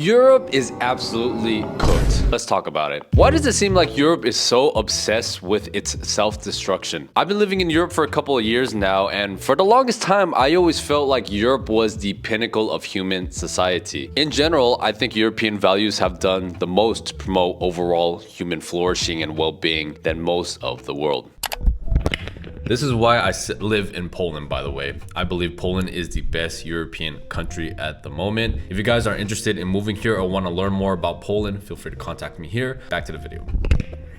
Europe is absolutely cooked. Let's talk about it. Why does it seem like Europe is so obsessed with its self-destruction? I've been living in Europe for a couple of years now, and for the longest time, I always felt like Europe was the pinnacle of human society. In general, I think European values have done the most to promote overall human flourishing and well-being than most of the world. This is why I live in Poland, by the way. I believe Poland is the best European country at the moment. If you guys are interested in moving here or want to learn more about Poland, feel free to contact me here. Back to the video.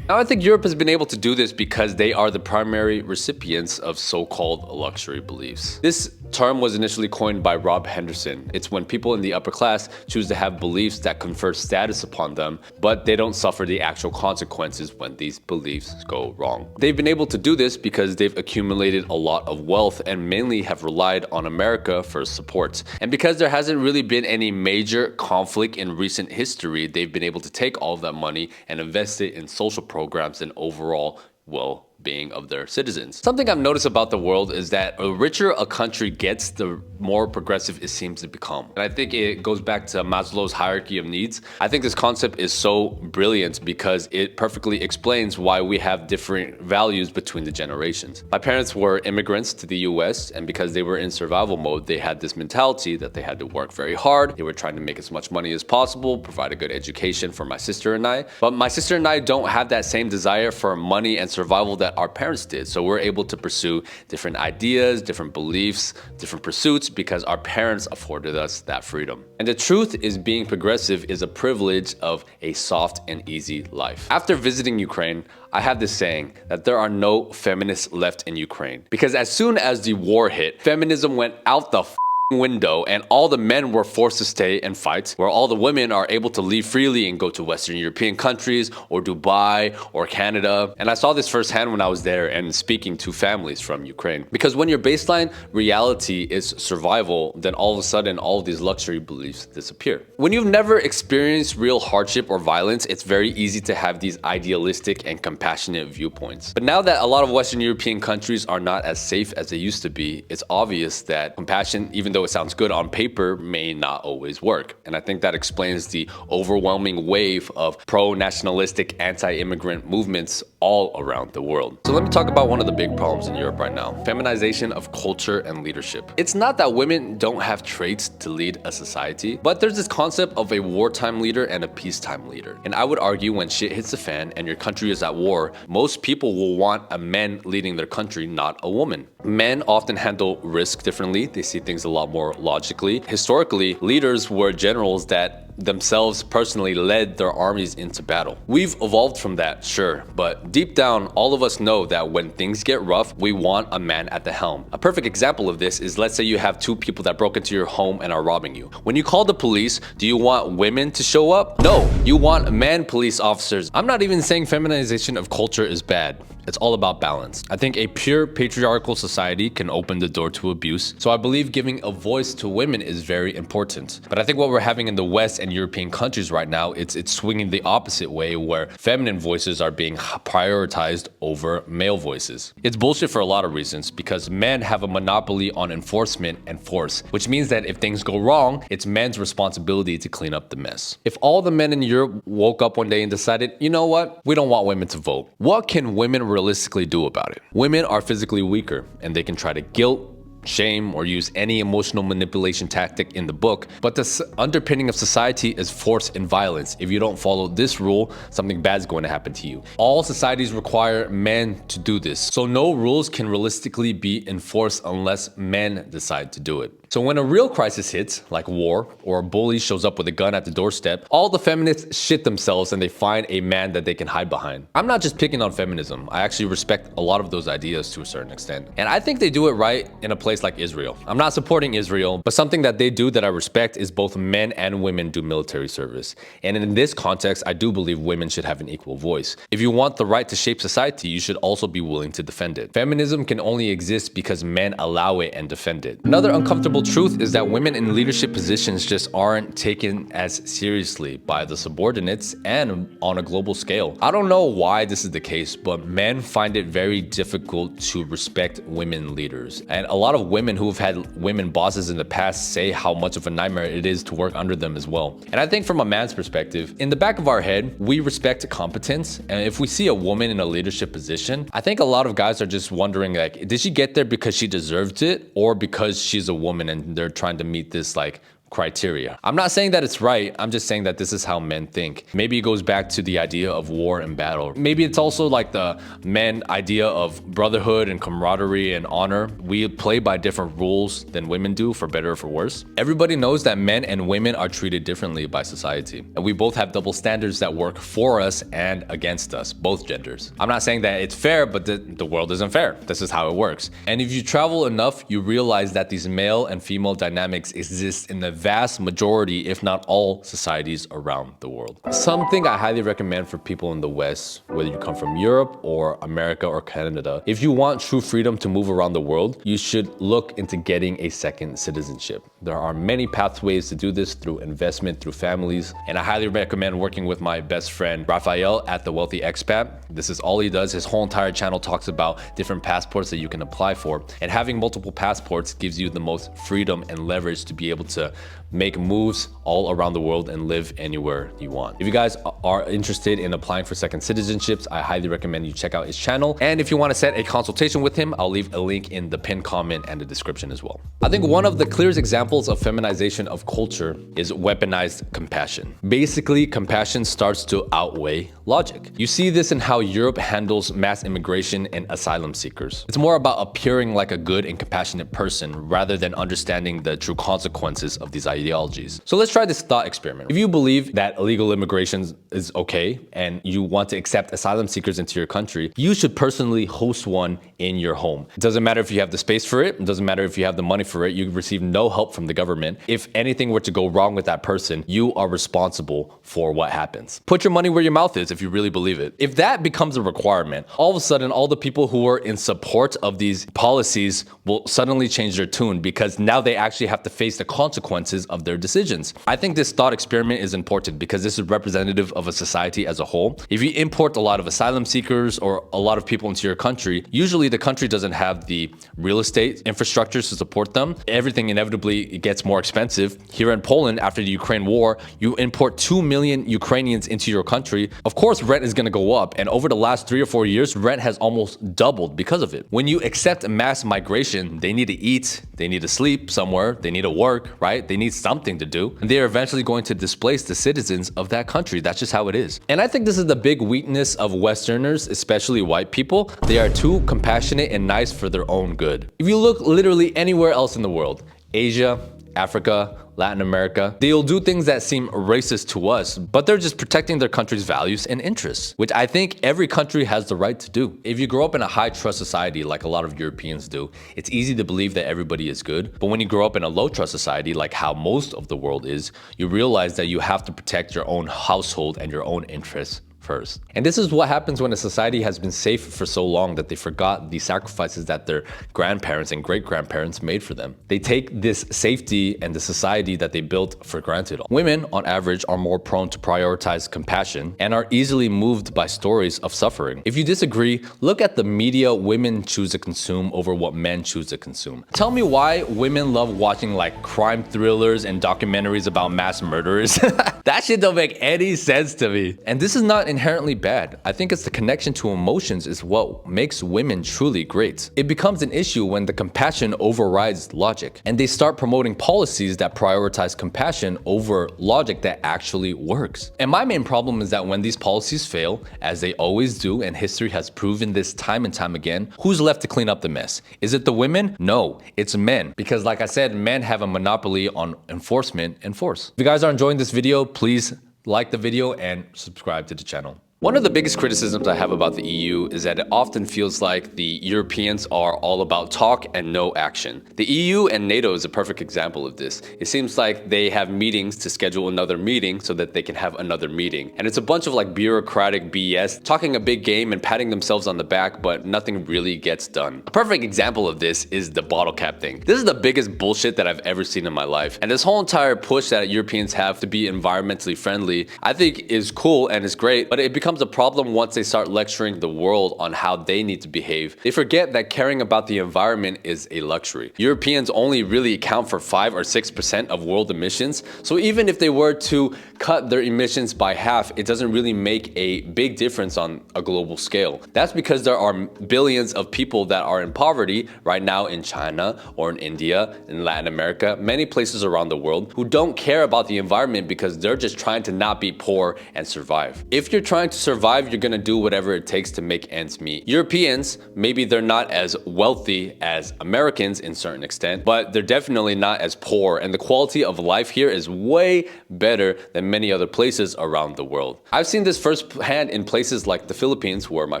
Now, I think Europe has been able to do this because they are the primary recipients of so-called luxury beliefs. This term was initially coined by Rob Henderson. It's when people in the upper class choose to have beliefs that confer status upon them, but they don't suffer the actual consequences when these beliefs go wrong. They've been able to do this because they've accumulated a lot of wealth and mainly have relied on America for support. And because there hasn't really been any major conflict in recent history, they've been able to take all of that money and invest it in social programs and overall well-being of their citizens. Something I've noticed about the world is that the richer a country gets, the more progressive it seems to become. And I think it goes back to Maslow's hierarchy of needs. I think this concept is so brilliant because it perfectly explains why we have different values between the generations. My parents were immigrants to the US, and because they were in survival mode, they had this mentality that they had to work very hard. They were trying to make as much money as possible, provide a good education for my sister and I. But my sister and I don't have that same desire for money and survival that our parents did. So we're able to pursue different ideas, different beliefs, different pursuits because our parents afforded us that freedom. And the truth is, being progressive is a privilege of a soft and easy life. After visiting Ukraine, I have this saying that there are no feminists left in Ukraine. Because as soon as the war hit, feminism went out the window and all the men were forced to stay and fight, where all the women are able to leave freely and go to Western European countries or Dubai or Canada. And I saw this firsthand when I was there and speaking to families from Ukraine. Because when your baseline reality is survival, then all of a sudden all of these luxury beliefs disappear. When you've never experienced real hardship or violence, it's very easy to have these idealistic and compassionate viewpoints. But now that a lot of Western European countries are not as safe as they used to be, it's obvious that compassion, even though it sounds good on paper, may not always work. And I think that explains the overwhelming wave of pro-nationalistic, anti-immigrant movements all around the world. So let me talk about one of the big problems in Europe right now: feminization of culture and leadership. It's not that women don't have traits to lead a society, but there's this concept of a wartime leader and a peacetime leader. And I would argue when shit hits the fan and your country is at war, most people will want a man leading their country, not a woman. Men often handle risk differently. They see things a lot more logically. Historically, leaders were generals that themselves personally led their armies into battle. We've evolved from that, sure, but deep down, all of us know that when things get rough, we want a man at the helm. A perfect example of this is, let's say you have two people that broke into your home and are robbing you. When you call the police, do you want women to show up? No, you want man police officers. I'm not even saying feminization of culture is bad. It's all about balance. I think a pure patriarchal society can open the door to abuse, so I believe giving a voice to women is very important. But I think what we're having in the West and European countries right now, it's swinging the opposite way, where feminine voices are being prioritized over male voices. It's bullshit for a lot of reasons, because men have a monopoly on enforcement and force, which means that if things go wrong, it's men's responsibility to clean up the mess. If all the men in Europe woke up one day and decided, you know what, we don't want women to vote, what can women realistically do about it? Women are physically weaker, and they can try to guilt, shame, or use any emotional manipulation tactic in the book, but the underpinning of society is force and violence. If you don't follow this rule, something bad is going to happen to you. All societies require men to do this, so no rules can realistically be enforced unless men decide to do it. So when a real crisis hits, like war, or a bully shows up with a gun at the doorstep, all the feminists shit themselves and they find a man that they can hide behind. I'm not just picking on feminism. I actually respect a lot of those ideas to a certain extent. And I think they do it right in a place like Israel. I'm not supporting Israel, but something that they do that I respect is both men and women do military service. And in this context, I do believe women should have an equal voice. If you want the right to shape society, you should also be willing to defend it. Feminism can only exist because men allow it and defend it. Another uncomfortable simple truth is that women in leadership positions just aren't taken as seriously by the subordinates and on a global scale. I don't know why this is the case, but men find it very difficult to respect women leaders. And a lot of women who have had women bosses in the past say how much of a nightmare it is to work under them as well. And I think from a man's perspective, in the back of our head, we respect competence. And if we see a woman in a leadership position, I think a lot of guys are just wondering, like, did she get there because she deserved it or because she's a woman and they're trying to meet this like criteria? I'm not saying that it's right. I'm just saying that this is how men think. Maybe it goes back to the idea of war and battle. Maybe it's also like the men idea of brotherhood and camaraderie and honor. We play by different rules than women do, for better or for worse. Everybody knows that men and women are treated differently by society. And we both have double standards that work for us and against us, both genders. I'm not saying that it's fair, but the world isn't fair. This is how it works. And if you travel enough, you realize that these male and female dynamics exist in the vast majority, if not all, societies around the world. Something I highly recommend for people in the West, whether you come from Europe or America or Canada, if you want true freedom to move around the world, you should look into getting a second citizenship. There are many pathways to do this through investment, through families, and I highly recommend working with my best friend, Raphael at The Wealthy Expat. This is all he does. His whole entire channel talks about different passports that you can apply for, and having multiple passports gives you the most freedom and leverage to be able to make moves all around the world and live anywhere you want. If you guys are interested in applying for second citizenships, I highly recommend you check out his channel. And if you want to set a consultation with him, I'll leave a link in the pinned comment and the description as well. I think one of the clearest examples of feminization of culture is weaponized compassion. Basically, compassion starts to outweigh logic. You see this in how Europe handles mass immigration and asylum seekers. It's more about appearing like a good and compassionate person rather than understanding the true consequences of these ideologies. So let's try this thought experiment. If you believe that illegal immigration is okay and you want to accept asylum seekers into your country, you should personally host one in your home. It doesn't matter if you have the space for it. It doesn't matter if you have the money for it. You receive no help from the government. If anything were to go wrong with that person, you are responsible for what happens. Put your money where your mouth is if you really believe it. If that becomes a requirement, all of a sudden, all the people who are in support of these policies will suddenly change their tune because now they actually have to face the consequences of their decisions. I think this thought experiment is important because this is representative of a society as a whole. If you import a lot of asylum seekers or a lot of people into your country, usually the country doesn't have the real estate infrastructures to support them. Everything inevitably gets more expensive. Here in Poland, after the Ukraine war, you import 2 million Ukrainians into your country. Of course, rent is going to go up. And over the last 3 or 4 years, rent has almost doubled because of it. When you accept mass migration, they need to eat, they need to sleep somewhere, they need to work, right? They need something to do. And they are eventually going to displace the citizens of that country. That's just how it is. And I think this is the big weakness of Westerners, especially white people. They are too compassionate and nice for their own good. If you look literally anywhere else in the world, Asia, Africa, Latin America, they'll do things that seem racist to us, but they're just protecting their country's values and interests, which I think every country has the right to do. If you grow up in a high trust society like a lot of Europeans do, it's easy to believe that everybody is good. But when you grow up in a low trust society like how most of the world is, you realize that you have to protect your own household and your own interests first. And this is what happens when a society has been safe for so long that they forgot the sacrifices that their grandparents and great-grandparents made for them. They take this safety and the society that they built for granted. Women, on average, are more prone to prioritize compassion and are easily moved by stories of suffering. If you disagree, look at the media women choose to consume over what men choose to consume. Tell me why women love watching like crime thrillers and documentaries about mass murderers. That shit don't make any sense to me. And this is not inherently bad. I think it's the connection to emotions is what makes women truly great. It becomes an issue when the compassion overrides logic and they start promoting policies that prioritize compassion over logic that actually works. And my main problem is that when these policies fail, as they always do, and history has proven this time and time again, who's left to clean up the mess? Is it the women? No, it's men. Because like I said, men have a monopoly on enforcement and force. If you guys are enjoying this video, please like the video and subscribe to the channel. One of the biggest criticisms I have about the EU is that it often feels like the Europeans are all about talk and no action. The EU and NATO is a perfect example of this. It seems like they have meetings to schedule another meeting so that they can have another meeting. And it's a bunch of like bureaucratic BS, talking a big game and patting themselves on the back, but nothing really gets done. A perfect example of this is the bottle cap thing. This is the biggest bullshit that I've ever seen in my life. And this whole entire push that Europeans have to be environmentally friendly, I think is cool and is great, but it becomes a problem once they start lecturing the world on how they need to behave. They forget that caring about the environment is a luxury. Europeans only really account for 5 or 6% of world emissions, so even if they were to cut their emissions by half, it doesn't really make a big difference on a global scale. That's because there are billions of people that are in poverty right now in China or in India, in Latin America, many places around the world who don't care about the environment because they're just trying to not be poor and survive. If you're trying to survive, you're gonna do whatever it takes to make ends meet. Europeans, maybe they're not as wealthy as Americans in certain extent, but they're definitely not as poor, and the quality of life here is way better than many other places around the world. I've seen this firsthand in places like the Philippines, where my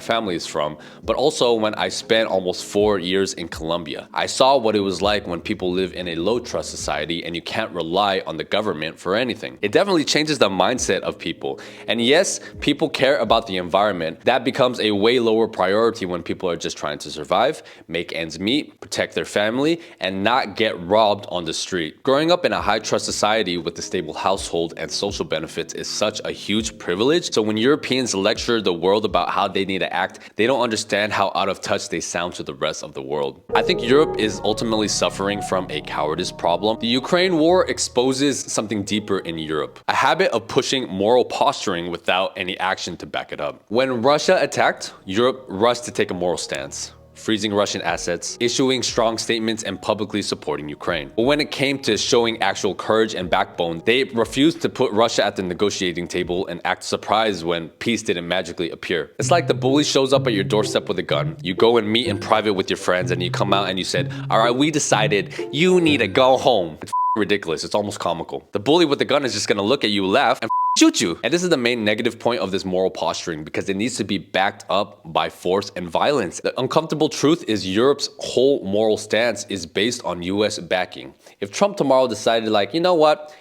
family is from, but also when I spent almost 4 years in Colombia. I saw what it was like when people live in a low trust society and you can't rely on the government for anything. It definitely changes the mindset of people. And yes, people care about the environment. That becomes a way lower priority when people are just trying to survive, make ends meet, protect their family, and not get robbed on the street. Growing up in a high trust society with a stable household and social benefits is such a huge privilege. So when Europeans lecture the world about how they need to act, they don't understand how out of touch they sound to the rest of the world. I think Europe is ultimately suffering from a cowardice problem. The Ukraine war exposes something deeper in Europe, a habit of pushing moral posturing without any action to back it up. When Russia attacked, Europe rushed to take a moral stance, freezing Russian assets, issuing strong statements, and publicly supporting Ukraine. But when it came to showing actual courage and backbone, they refused to put Russia at the negotiating table and act surprised when peace didn't magically appear. It's like the bully shows up at your doorstep with a gun. You go and meet in private with your friends, and you come out and you said, "All right, we decided you need to go home." It's ridiculous. It's almost comical. The bully with the gun is just gonna look at you, laugh, and shoot you. And this is the main negative point of this moral posturing, because it needs to be backed up by force and violence. The uncomfortable truth is Europe's whole moral stance is based on US backing. If Trump tomorrow decided, like, you know what?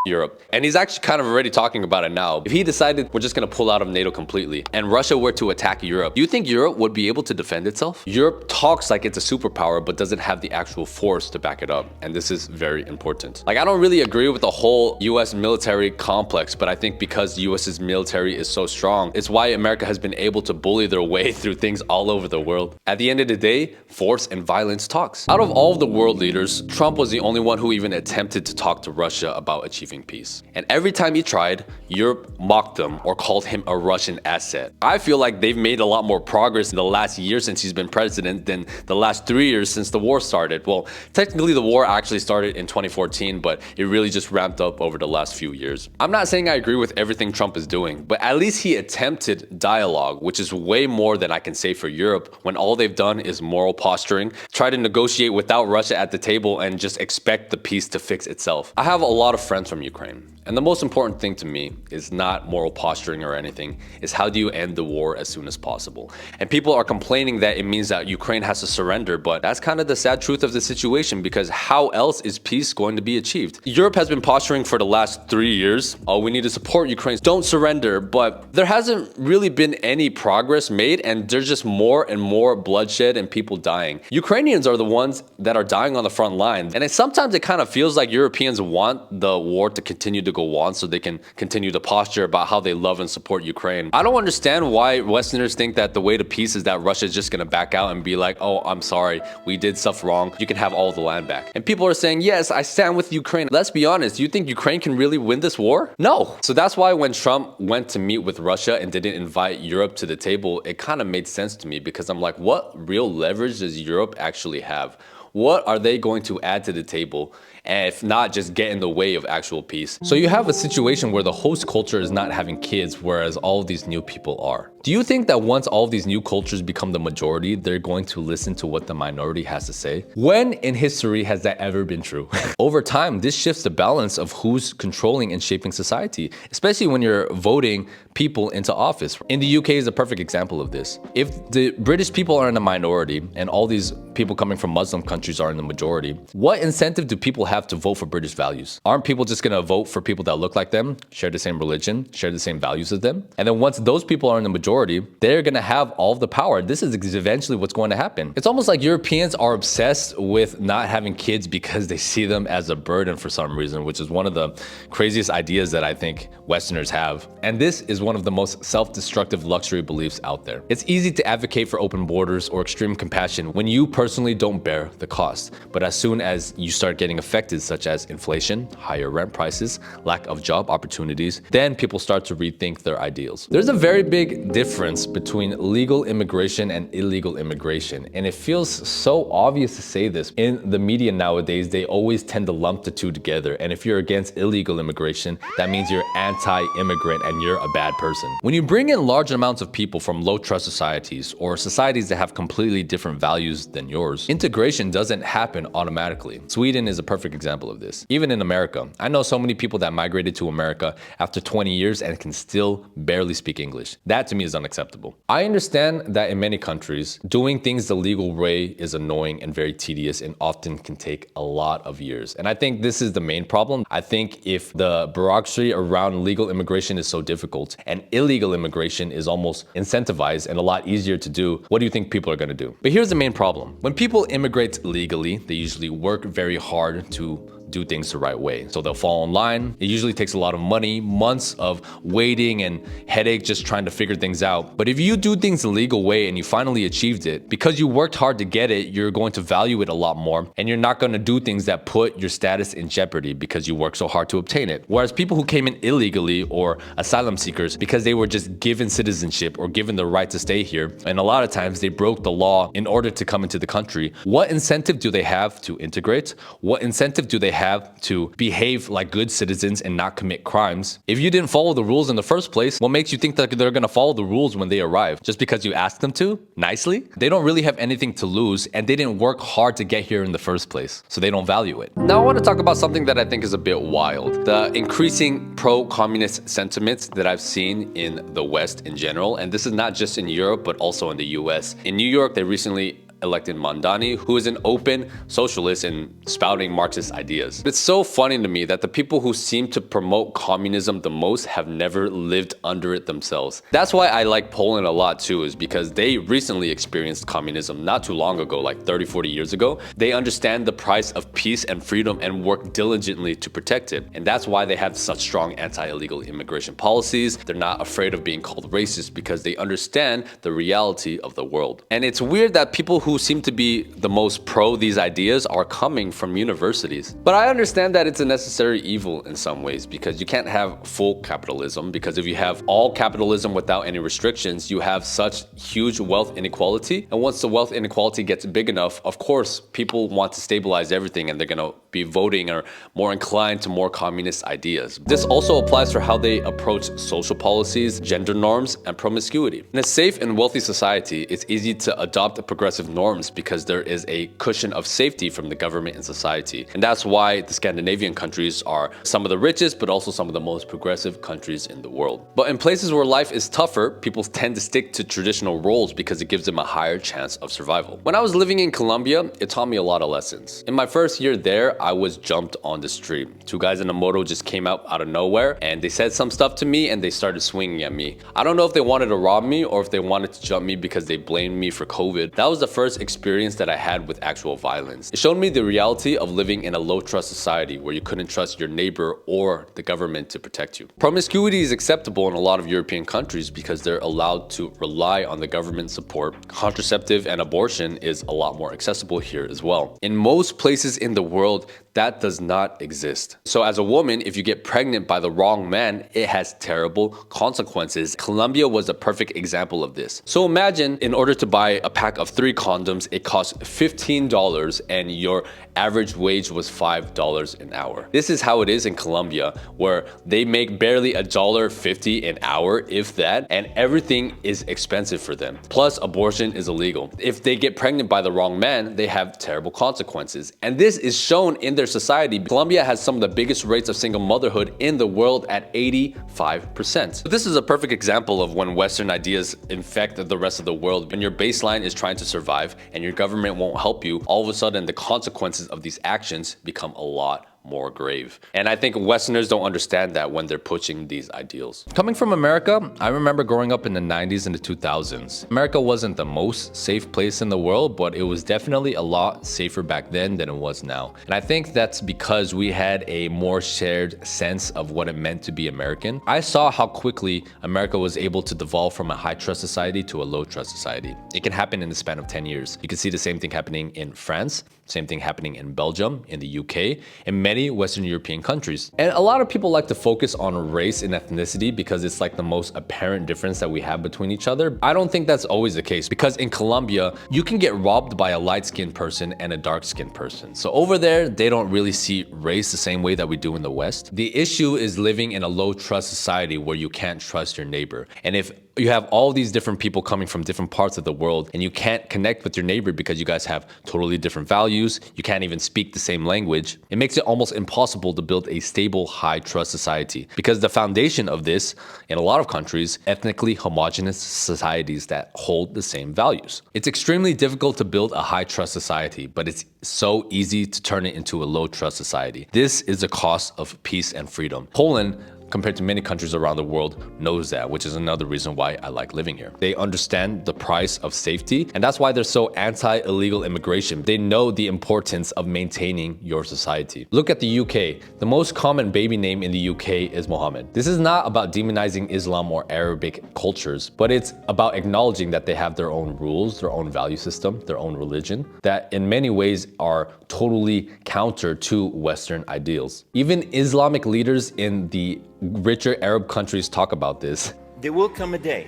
Europe. And he's actually kind of already talking about it now. If he decided we're just gonna pull out of NATO completely and Russia were to attack Europe, do you think Europe would be able to defend itself? Europe talks like it's a superpower but doesn't have the actual force to back it up. And this is very important. Like, I don't really agree with the whole US military complex, but I think because US's military is so strong, it's why America has been able to bully their way through things all over the world. At the end of the day, force and violence talks. Out of all of the world leaders, Trump was the only one who even attempted to talk to Russia about achieving peace. And every time he tried, Europe mocked him or called him a Russian asset. I feel like they've made a lot more progress in the last year since he's been president than the last 3 years since the war started. Well, technically the war actually started in 2014, but it really just ramped up over the last few years. I'm not saying I agree with everything Trump is doing, but at least he attempted dialogue, which is way more than I can say for Europe when all they've done is moral posturing, try to negotiate without Russia at the table, and just expect the peace to fix itself. I have a lot of friends from Ukraine. And the most important thing to me is not moral posturing or anything, is how do you end the war as soon as possible. And people are complaining that it means that Ukraine has to surrender, but that's kind of the sad truth of the situation, because how else is peace going to be achieved? Europe has been posturing for the last 3 years. Oh, we need to support Ukraine, don't surrender, but there hasn't really been any progress made, and there's just more and more bloodshed and people dying. Ukrainians are the ones that are dying on the front line, and sometimes it kind of feels like Europeans want the war to continue to go on so they can continue to posture about how they love and support Ukraine. I don't understand why Westerners think that the way to peace is that Russia is just gonna back out and be like, oh, I'm sorry, we did stuff wrong, you can have all the land back. And people are saying, yes, I stand with Ukraine. Let's be honest, do you think Ukraine can really win this war? No. So that's why when Trump went to meet with Russia and didn't invite Europe to the table, it kind of made sense to me, because I'm like, what real leverage does Europe actually have? What are they going to add to the table? and if not, just get in the way of actual peace. So you have a situation where the host culture is not having kids, whereas all of these new people are. Do you think that once all of these new cultures become the majority, they're going to listen to what the minority has to say? When in history has that ever been true? Over time, this shifts the balance of who's controlling and shaping society, especially when you're voting people into office. In the UK is a perfect example of this. If the British people are in a minority and all these people coming from Muslim countries are in the majority, what incentive do people have to vote for British values? Aren't people just gonna vote for people that look like them, share the same religion, share the same values as them? And then once those people are in the majority, they're gonna have all of the power. This is eventually what's going to happen. It's almost like Europeans are obsessed with not having kids because they see them as a burden for some reason, which is one of the craziest ideas that I think Westerners have. And this is one of the most self-destructive luxury beliefs out there. It's easy to advocate for open borders or extreme compassion when you personally don't bear the cost. But as soon as you start getting affected, such as inflation, higher rent prices, lack of job opportunities, then people start to rethink their ideals. There's a very big difference between legal immigration and illegal immigration. And it feels so obvious to say this. In the media nowadays, they always tend to lump the two together. And if you're against illegal immigration, that means you're anti-immigrant and you're a bad person. When you bring in large amounts of people from low trust societies or societies that have completely different values than yours, integration doesn't happen automatically. Sweden is a perfect example of this. Even in America, I know so many people that migrated to America after 20 years and can still barely speak English. That to me is unacceptable. I understand that in many countries, doing things the legal way is annoying and very tedious and often can take a lot of years. And I think this is the main problem. I think if the bureaucracy around legal immigration is so difficult and illegal immigration is almost incentivized and a lot easier to do, what do you think people are going to do? But here's the main problem. When people immigrate legally, they usually work very hard to do things the right way. So they'll fall in line. It usually takes a lot of money, months of waiting and headache just trying to figure things out. But if you do things the legal way and you finally achieved it, because you worked hard to get it, you're going to value it a lot more, and you're not going to do things that put your status in jeopardy because you worked so hard to obtain it. Whereas people who came in illegally, or asylum seekers, because they were just given citizenship or given the right to stay here, and a lot of times they broke the law in order to come into the country, what incentive do they have to integrate? What incentive do they have to behave like good citizens and not commit crimes? If you didn't follow the rules in the first place, what makes you think that they're gonna follow the rules when they arrive? Just because you asked them to, nicely? They don't really have anything to lose, and they didn't work hard to get here in the first place, so they don't value it. Now I want to talk about something that I think is a bit wild. The increasing pro-communist sentiments that I've seen in the West in general, and this is not just in Europe, but also in the US. In New York, they recently elected Mandani, who is an open socialist and spouting Marxist ideas. It's so funny to me that the people who seem to promote communism the most have never lived under it themselves. That's why I like Poland a lot too, is because they recently experienced communism not too long ago, like 30, 40 years ago. They understand the price of peace and freedom and work diligently to protect it. And that's why they have such strong anti-illegal immigration policies. They're not afraid of being called racist because they understand the reality of the world. And it's weird that people who seem to be the most pro these ideas are coming from universities. But I understand that it's a necessary evil in some ways, because you can't have full capitalism, because if you have all capitalism without any restrictions, you have such huge wealth inequality. And once the wealth inequality gets big enough, of course, people want to stabilize everything and they're gonna be voting or more inclined to more communist ideas. This also applies for how they approach social policies, gender norms, and promiscuity. In a safe and wealthy society, it's easy to adopt progressive norms because there is a cushion of safety from the government and society. And that's why the Scandinavian countries are some of the richest, but also some of the most progressive countries in the world. But in places where life is tougher, people tend to stick to traditional roles because it gives them a higher chance of survival. When I was living in Colombia, it taught me a lot of lessons. In my first year there, I was jumped on the street. Two guys in a moto just came out of nowhere and they said some stuff to me and they started swinging at me. I don't know if they wanted to rob me or if they wanted to jump me because they blamed me for COVID. That was the first experience that I had with actual violence. It showed me the reality of living in a low trust society where you couldn't trust your neighbor or the government to protect you. Promiscuity is acceptable in a lot of European countries because they're allowed to rely on the government support. Contraceptive and abortion is a lot more accessible here as well. In most places in the world, That does not exist. So as a woman, if you get pregnant by the wrong man, it has terrible consequences. Colombia was a perfect example of this. So imagine in order to buy a pack of 3 condoms, it costs $15 and your average wage was $5 an hour. This is how it is in Colombia, where they make barely $1.50 an hour, if that, and everything is expensive for them. Plus, abortion is illegal. If they get pregnant by the wrong man, they have terrible consequences. And this is shown in their society. Colombia has some of the biggest rates of single motherhood in the world at 85%. So this is a perfect example of when Western ideas infect the rest of the world. When your baseline is trying to survive and your government won't help you, all of a sudden the consequences of these actions become a lot more grave. And I think Westerners don't understand that when they're pushing these ideals. Coming from America, I remember growing up in the 90s and the 2000s. America wasn't the most safe place in the world, but it was definitely a lot safer back then than it was now. And I think that's because we had a more shared sense of what it meant to be American. I saw how quickly America was able to devolve from a high trust society to a low trust society. It can happen in the span of 10 years. You can see the same thing happening in France, same thing happening in Belgium, in the UK, and many Western European countries. And a lot of people like to focus on race and ethnicity because it's like the most apparent difference that we have between each other. I don't think that's always the case, because in Colombia, you can get robbed by a light-skinned person and a dark-skinned person. So over there, they don't really see race the same way that we do in the West. The issue is living in a low-trust society where you can't trust your neighbor. And if you have all these different people coming from different parts of the world and you can't connect with your neighbor because you guys have totally different values, you can't even speak the same language, it makes it almost impossible to build a stable, high trust society. Because the foundation of this, in a lot of countries, ethnically homogenous societies that hold the same values. It's extremely difficult to build a high trust society, but it's so easy to turn it into a low trust society. This is the cost of peace and freedom. Poland, compared to many countries around the world, knows that, which is another reason why I like living here. They understand the price of safety, and that's why they're so anti-illegal immigration. They know the importance of maintaining your society. Look at the UK. The most common baby name in the UK is Mohammed. This is not about demonizing Islam or Arabic cultures, but it's about acknowledging that they have their own rules, their own value system, their own religion, that in many ways are totally counter to Western ideals. Even Islamic leaders in the richer Arab countries talk about this. There will come a day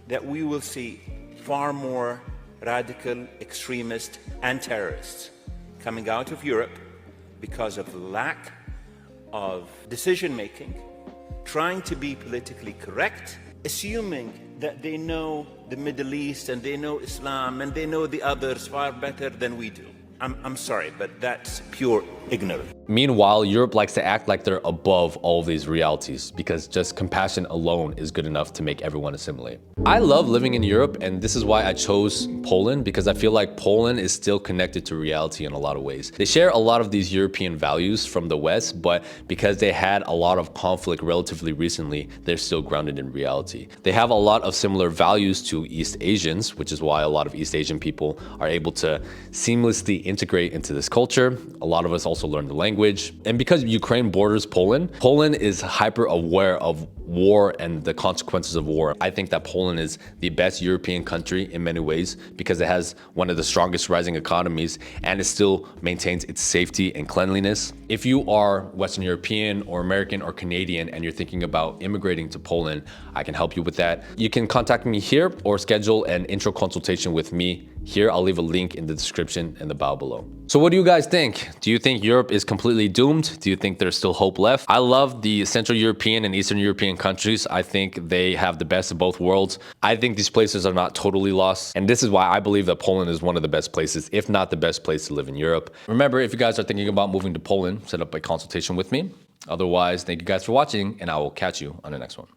that we will see far more radical extremists and terrorists coming out of Europe because of lack of decision-making, trying to be politically correct, assuming that they know the Middle East and they know Islam and they know the others far better than we do. I'm sorry, but that's pure ignorance. Meanwhile, Europe likes to act like they're above all of these realities because just compassion alone is good enough to make everyone assimilate. I love living in Europe, and this is why I chose Poland, because I feel like Poland is still connected to reality in a lot of ways. They share a lot of these European values from the West, but because they had a lot of conflict relatively recently, they're still grounded in reality. They have a lot of similar values to East Asians, which is why a lot of East Asian people are able to seamlessly integrate into this culture. A lot of us also learn the language. And because Ukraine borders Poland, Poland is hyper aware of war and the consequences of war. I think that Poland is the best European country in many ways because it has one of the strongest rising economies and it still maintains its safety and cleanliness. If you are Western European or American or Canadian and you're thinking about immigrating to Poland, I can help you with that. You can contact me here or schedule an intro consultation with me here. I'll leave a link in the description and the bio below. So what do you guys think? Do you think Europe is completely doomed? Do you think there's still hope left? I love the Central European and Eastern European countries. I think they have the best of both worlds. I think these places are not totally lost. And this is why I believe that Poland is one of the best places, if not the best place to live in Europe. Remember, if you guys are thinking about moving to Poland, set up a consultation with me. Otherwise, thank you guys for watching, and I will catch you on the next one.